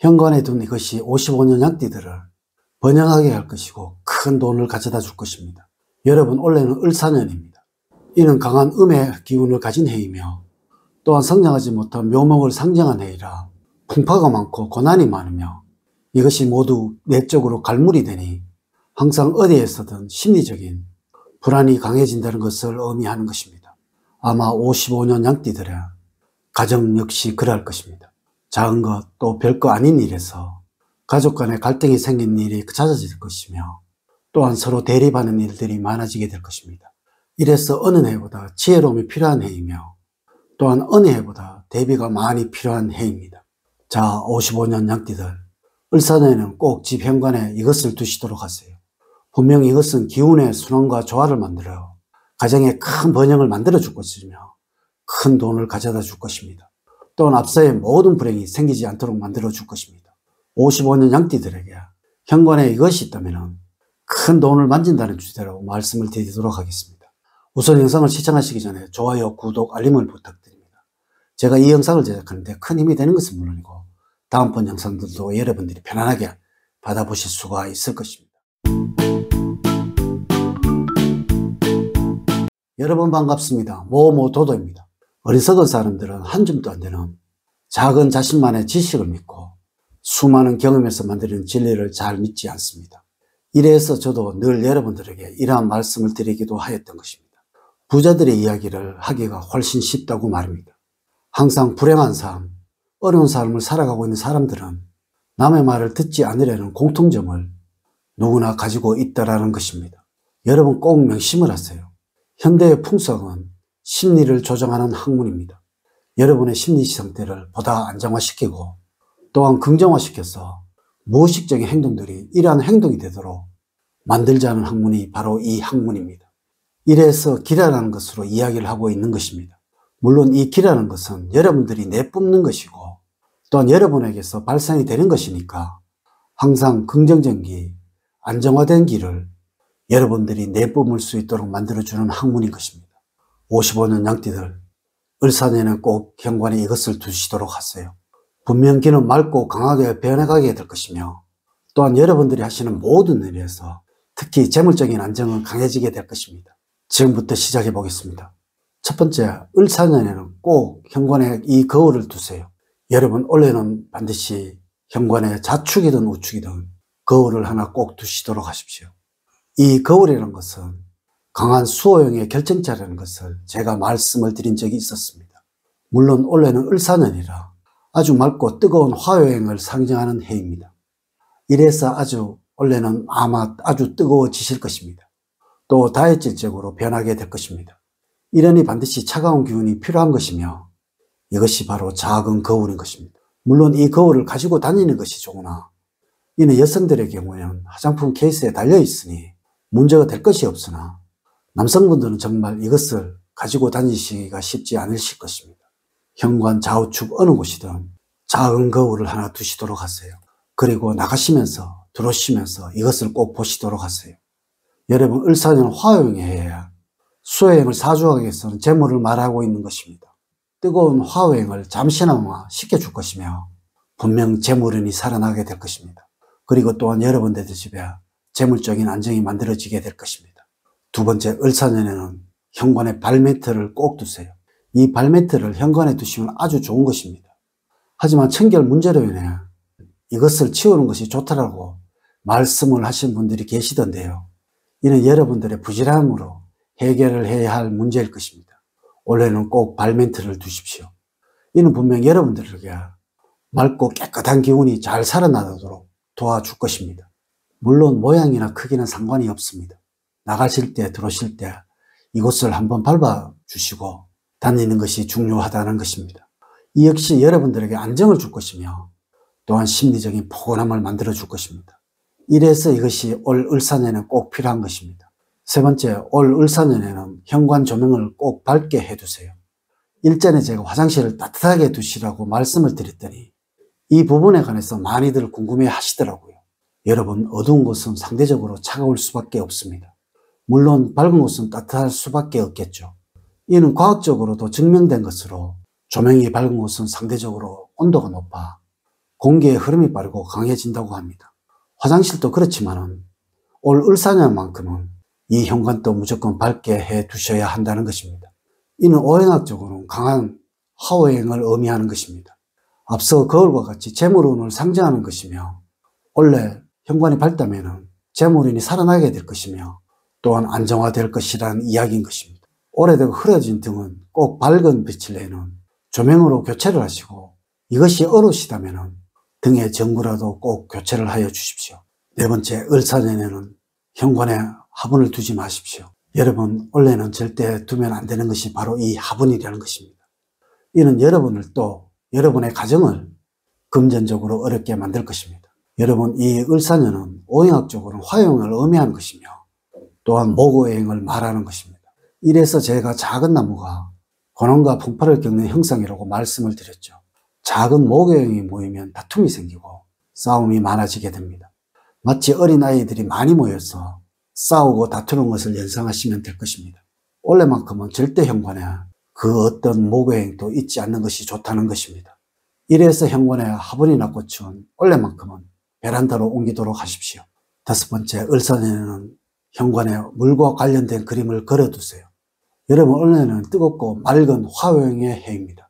현관에 둔 이것이 55년 양띠들을 번영하게 할 것이고 큰 돈을 가져다 줄 것입니다. 여러분, 올해는 을사년입니다. 이는 강한 음의 기운을 가진 해이며 또한 성장하지 못한 묘목을 상징한 해이라 풍파가 많고 고난이 많으며 이것이 모두 내적으로 갈물이 되니 항상 어디에서든 심리적인 불안이 강해진다는 것을 의미하는 것입니다. 아마 55년 양띠들의 가정 역시 그러할 것입니다. 작은 것 또 별거 아닌 일에서 가족 간에 갈등이 생긴 일이 잦아질 것이며 또한 서로 대립하는 일들이 많아지게 될 것입니다. 이래서 어느 해보다 지혜로움이 필요한 해이며 또한 어느 해보다 대비가 많이 필요한 해입니다. 자, 55년 양띠들, 을사년에는 꼭 집 현관에 이것을 두시도록 하세요. 분명 이것은 기운의 순환과 조화를 만들어 가정에 큰 번영을 만들어 줄 것이며 큰 돈을 가져다 줄 것입니다. 또한 앞서의 모든 불행이 생기지 않도록 만들어 줄 것입니다. 55년 양띠들에게 현관에 이것이 있다면 큰 돈을 만진다는 주제로 말씀을 드리도록 하겠습니다. 우선 영상을 시청하시기 전에 좋아요, 구독, 알림을 부탁드립니다. 제가 이 영상을 제작하는데 큰 힘이 되는 것은 물론이고 다음번 영상들도 여러분들이 편안하게 받아보실 수가 있을 것입니다. 여러분 반갑습니다. 모모도도입니다. 어리석은 사람들은 한 줌도 안 되는 작은 자신만의 지식을 믿고 수많은 경험에서 만드는 진리를 잘 믿지 않습니다. 이래서 저도 늘 여러분들에게 이러한 말씀을 드리기도 하였던 것입니다. 부자들의 이야기를 하기가 훨씬 쉽다고 말입니다. 항상 불행한 삶, 어려운 삶을 살아가고 있는 사람들은 남의 말을 듣지 않으려는 공통점을 누구나 가지고 있다라는 것입니다. 여러분 꼭 명심을 하세요. 현대의 풍속은 심리를 조정하는 학문입니다. 여러분의 심리 상태를 보다 안정화시키고 또한 긍정화시켜서 무의식적인 행동들이 이러한 행동이 되도록 만들자는 학문이 바로 이 학문입니다. 이래서 기라라는 것으로 이야기를 하고 있는 것입니다. 물론 이 기라는 것은 여러분들이 내뿜는 것이고 또한 여러분에게서 발산이 되는 것이니까 항상 긍정적인 길, 안정화된 길을 여러분들이 내뿜을 수 있도록 만들어주는 학문인 것입니다. 55년 양띠들, 을사년에는 꼭 현관에 이것을 두시도록 하세요. 분명 기는 맑고 강하게 변해가게 될 것이며 또한 여러분들이 하시는 모든 일에서 특히 재물적인 안정은 강해지게 될 것입니다. 지금부터 시작해 보겠습니다. 첫 번째, 을사년에는 꼭 현관에 이 거울을 두세요. 여러분 올해는 반드시 현관에 좌측이든 우측이든 거울을 하나 꼭 두시도록 하십시오. 이 거울이라는 것은 강한 수호형의 결정자라는 것을 제가 말씀을 드린 적이 있었습니다. 물론 올해는 을사년이라 아주 맑고 뜨거운 화요행을 상징하는 해입니다. 이래서 올해는 아마 아주 뜨거워지실 것입니다. 또 다혈질적으로 변하게 될 것입니다. 이러니 반드시 차가운 기운이 필요한 것이며 이것이 바로 작은 거울인 것입니다. 물론 이 거울을 가지고 다니는 것이 좋으나 이는 여성들의 경우에는 화장품 케이스에 달려 있으니 문제가 될 것이 없으나 남성분들은 정말 이것을 가지고 다니시기가 쉽지 않으실 것입니다. 현관 좌우측 어느 곳이든 작은 거울을 하나 두시도록 하세요. 그리고 나가시면서 들어오시면서 이것을 꼭 보시도록 하세요. 여러분 을사년 화요행에 해야 수요행을 사주하기 위해서는 재물을 말하고 있는 것입니다. 뜨거운 화요행을 잠시나마 식혀줄 것이며 분명 재물운이 살아나게 될 것입니다. 그리고 또한 여러분들 집에 재물적인 안정이 만들어지게 될 것입니다. 두 번째, 을사년에는 현관에 발매트를 꼭 두세요. 이 발매트를 현관에 두시면 아주 좋은 것입니다. 하지만 청결 문제로 인해 이것을 치우는 것이 좋다라고 말씀을 하신 분들이 계시던데요. 이는 여러분들의 부지런함으로 해결을 해야 할 문제일 것입니다. 올해는 꼭 발매트를 두십시오. 이는 분명 여러분들에게 맑고 깨끗한 기운이 잘 살아나도록 도와줄 것입니다. 물론 모양이나 크기는 상관이 없습니다. 나가실 때 들어오실 때 이곳을 한번 밟아주시고 다니는 것이 중요하다는 것입니다. 이 역시 여러분들에게 안정을 줄 것이며 또한 심리적인 포근함을 만들어 줄 것입니다. 이래서 이것이 올 을사년에 꼭 필요한 것입니다. 세 번째, 올 을사년에는 현관 조명을 꼭 밝게 해두세요. 일전에 제가 화장실을 따뜻하게 두시라고 말씀을 드렸더니 이 부분에 관해서 많이들 궁금해 하시더라고요. 여러분 어두운 곳은 상대적으로 차가울 수밖에 없습니다. 물론 밝은 곳은 따뜻할 수밖에 없겠죠. 이는 과학적으로도 증명된 것으로 조명이 밝은 곳은 상대적으로 온도가 높아 공기의 흐름이 빠르고 강해진다고 합니다. 화장실도 그렇지만은 올 을사년만큼은 이 현관도 무조건 밝게 해 두셔야 한다는 것입니다. 이는 오행학적으로는 강한 화오행을 의미하는 것입니다. 앞서 거울과 같이 재물운을 상징하는 것이며 원래 현관이 밝다면 재물운이 살아나게 될 것이며 또한 안정화될 것이라는 이야기인 것입니다. 오래되고 흐려진 등은 꼭 밝은 빛을 내는 조명으로 교체를 하시고 이것이 어려우시다면 등의 전구라도 꼭 교체를 하여 주십시오. 네 번째, 을사년에는 현관에 화분을 두지 마십시오. 여러분, 원래는 절대 두면 안 되는 것이 바로 이 화분이라는 것입니다. 이는 여러분을 또 여러분의 가정을 금전적으로 어렵게 만들 것입니다. 여러분, 이 을사년은 오행학적으로는 화용을 의미하는 것이며 또한 목오행을 말하는 것입니다. 이래서 제가 작은 나무가 고난과 풍파를 겪는 형상이라고 말씀을 드렸죠. 작은 목오행이 모이면 다툼이 생기고 싸움이 많아지게 됩니다. 마치 어린아이들이 많이 모여서 싸우고 다투는 것을 연상하시면 될 것입니다. 원래만큼은 절대 현관에 그 어떤 목오행도 있지 않는 것이 좋다는 것입니다. 이래서 현관에 화분이나 꽃은 원래만큼은 베란다로 옮기도록 하십시오. 다섯 번째, 을사년에는 현관에 물과 관련된 그림을 걸어두세요. 여러분, 원래는 뜨겁고 맑은 화오행의 해입니다.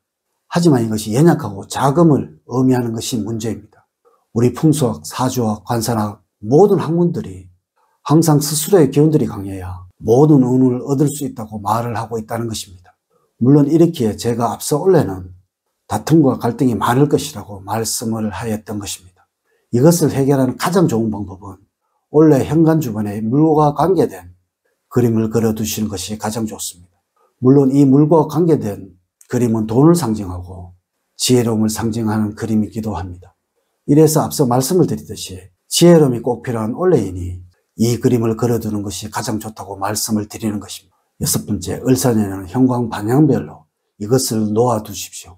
하지만 이것이 연약하고 자금을 의미하는 것이 문제입니다. 우리 풍수학, 사주학, 관산학 모든 학문들이 항상 스스로의 기운들이 강해야 모든 운을 얻을 수 있다고 말을 하고 있다는 것입니다. 물론 이렇기에 제가 앞서 원래는 다툼과 갈등이 많을 것이라고 말씀을 하였던 것입니다. 이것을 해결하는 가장 좋은 방법은 원래 현관 주변에 물과 관계된 그림을 그려두시는 것이 가장 좋습니다. 물론 이 물과 관계된 그림은 돈을 상징하고 지혜로움을 상징하는 그림이기도 합니다. 이래서 앞서 말씀을 드리듯이 지혜로움이 꼭 필요한 원래인이 이 그림을 그려두는 것이 가장 좋다고 말씀을 드리는 것입니다. 여섯 번째, 을사년에는 현관 방향별로 이것을 놓아두십시오.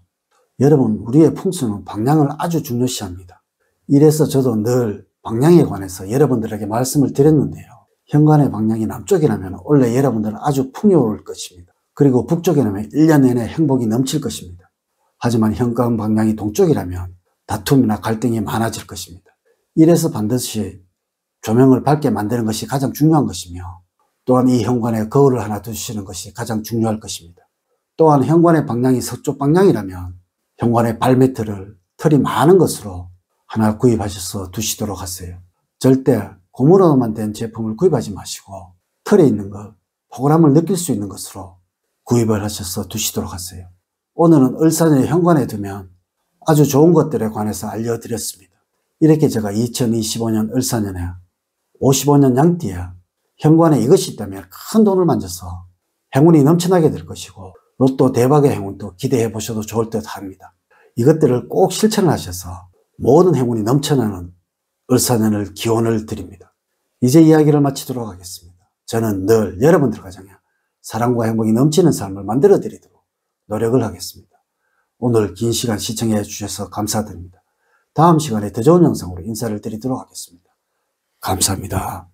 여러분, 우리의 풍수는 방향을 아주 중요시합니다. 이래서 저도 늘 방향에 관해서 여러분들에게 말씀을 드렸는데요. 현관의 방향이 남쪽이라면 원래 여러분들은 아주 풍요로울 것입니다. 그리고 북쪽이라면 1년 내내 행복이 넘칠 것입니다. 하지만 현관 방향이 동쪽이라면 다툼이나 갈등이 많아질 것입니다. 이래서 반드시 조명을 밝게 만드는 것이 가장 중요한 것이며 또한 이 현관에 거울을 하나 두시는 것이 가장 중요할 것입니다. 또한 현관의 방향이 서쪽 방향이라면 현관의 발매트를 털이 많은 것으로 하나 구입하셔서 두시도록 하세요. 절대 고무로만 된 제품을 구입하지 마시고 털에 있는 것, 포근함을 느낄 수 있는 것으로 구입을 하셔서 두시도록 하세요. 오늘은 을사년의 현관에 두면 아주 좋은 것들에 관해서 알려드렸습니다. 이렇게 제가 2025년 을사년에 55년 양띠에 현관에 이것이 있다면 큰 돈을 만져서 행운이 넘쳐나게 될 것이고 로또 대박의 행운도 기대해 보셔도 좋을 듯 합니다. 이것들을 꼭 실천을 하셔서 모든 행운이 넘쳐나는 을사년을 기원을 드립니다. 이제 이야기를 마치도록 하겠습니다. 저는 늘 여러분들 가정에 사랑과 행복이 넘치는 삶을 만들어 드리도록 노력을 하겠습니다. 오늘 긴 시간 시청해 주셔서 감사드립니다. 다음 시간에 더 좋은 영상으로 인사를 드리도록 하겠습니다. 감사합니다.